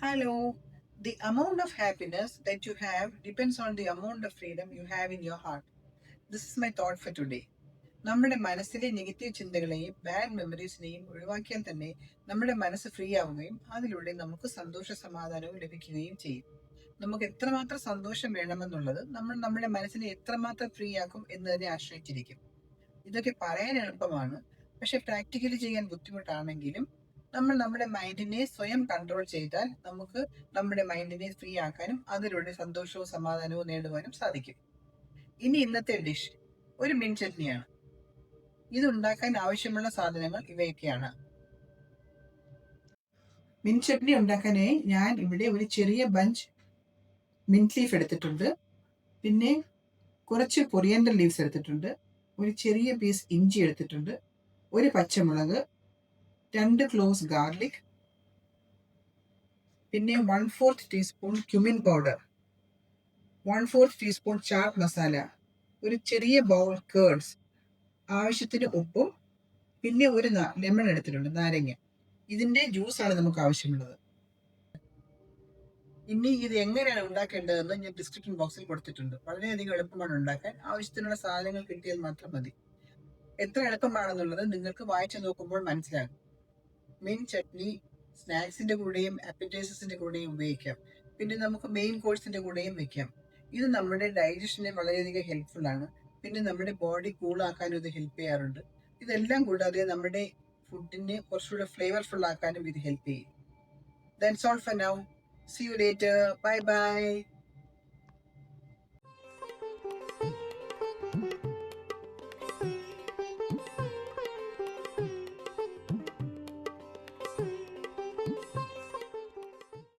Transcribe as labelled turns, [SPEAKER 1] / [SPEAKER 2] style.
[SPEAKER 1] Hello. The amount of happiness that you have depends on the amount of freedom you have in your heart. This is my thought for today. നമ്മുടെ മനസ്സിലെ negative ചിന്തകളെയും bad മെമ്മറീസിനെയും ഒഴിവാക്കിയാൽ തന്നെ നമ്മുടെ മനസ്സ് free ആവുകയും അതിലൂടെ നമുക്ക് സന്തോഷ സമാധാനവും ലഭിക്കുകയും ചെയ്യും. നമുക്ക് എത്രമാത്രം സന്തോഷം വേണമെന്നുള്ളത് നമ്മൾ നമ്മുടെ മനസ്സിനെ എത്രമാത്രം ഫ്രീ ആക്കും എന്നതിനെ ആശ്രയിച്ചിരിക്കും. ഇതൊക്കെ പറയാൻ എളുപ്പമാണ്, പക്ഷെ പ്രാക്ടിക്കലി ചെയ്യാൻ ബുദ്ധിമുട്ടാണെങ്കിലും നമ്മൾ നമ്മുടെ മൈൻഡിനെ സ്വയം കൺട്രോൾ ചെയ്താൽ നമുക്ക് നമ്മുടെ മൈൻഡിനെ ഫ്രീ ആക്കാനും അതിലൂടെ സന്തോഷവും സമാധാനവും നേടുവാനും സാധിക്കും. ഇനി ഇന്നത്തെ ഡിഷ് ഒരു മിൻ ചട്നിയാണ്. ഇത് ഉണ്ടാക്കാൻ ആവശ്യമുള്ള സാധനങ്ങൾ ഇവയൊക്കെയാണ്. മിൻ ചട്നി ഉണ്ടാക്കാനായി ഞാൻ ഇവിടെ ഒരു ചെറിയ ബഞ്ച് മിന്റ് ലീഫ് എടുത്തിട്ടുണ്ട്. പിന്നെ കുറച്ച് കൊറിയൻഡർ ലീവ്സ് എടുത്തിട്ടുണ്ട്. ഒരു ചെറിയ പീസ് ഇഞ്ചി എടുത്തിട്ടുണ്ട്. ഒരു പച്ചമുളക്, 2 ക്ലോവ്സ് ഗാർലിക്, പിന്നെ 1/4 teaspoon cumin powder, 1/4 teaspoon chaat masala, ഒരു ചെറിയ ബൗൾ കേർഡ്സ്, ആവശ്യത്തിന് ഉപ്പും, പിന്നെ ഒരു ലെമൺ എടുത്തിട്ടുണ്ട്, നാരങ്ങ. ഇതിന്റെ ജ്യൂസാണ് നമുക്ക് ആവശ്യമുള്ളത്. ഇനി ഇത് എങ്ങനെയാണ് ഉണ്ടാക്കേണ്ടതെന്ന് ഞാൻ ഡിസ്ക്രിപ്ഷൻ ബോക്സിൽ കൊടുത്തിട്ടുണ്ട്. വളരെയധികം എളുപ്പമാണ് ഉണ്ടാക്കാൻ. ആവശ്യത്തിനുള്ള സാധനങ്ങൾ കിട്ടിയാൽ മാത്രം മതി. എത്ര എളുപ്പമാണെന്നുള്ളത് നിങ്ങൾക്ക് വായിച്ചു നോക്കുമ്പോൾ മനസ്സിലാകും. മെയിൻ ചട്നി സ്നാക്സിന്റെ കൂടെയും അപ്പറ്റൈസേഴ്സിന്റെ കൂടെയും ഉപയോഗിക്കാം. പിന്നെ നമുക്ക് മെയിൻ കോഴ്സിന്റെ കൂടെയും വെക്കാം. ഇത് നമ്മുടെ ഡൈജഷനെ വളരെയധികം ഹെൽപ്ഫുൾ ആണ്. പിന്നെ നമ്മുടെ ബോഡി കൂളാക്കാനും ഇത് ഹെൽപ്പ് ചെയ്യാറുണ്ട്. ഇതെല്ലാം കൂടാതെ നമ്മുടെ ഫുഡിനെ കുറച്ചുകൂടെ ഫ്ലേവർഫുൾ ആക്കാനും ഇത് ഹെൽപ്പ് ചെയ്യും. That's all for now. See you later. Bye bye.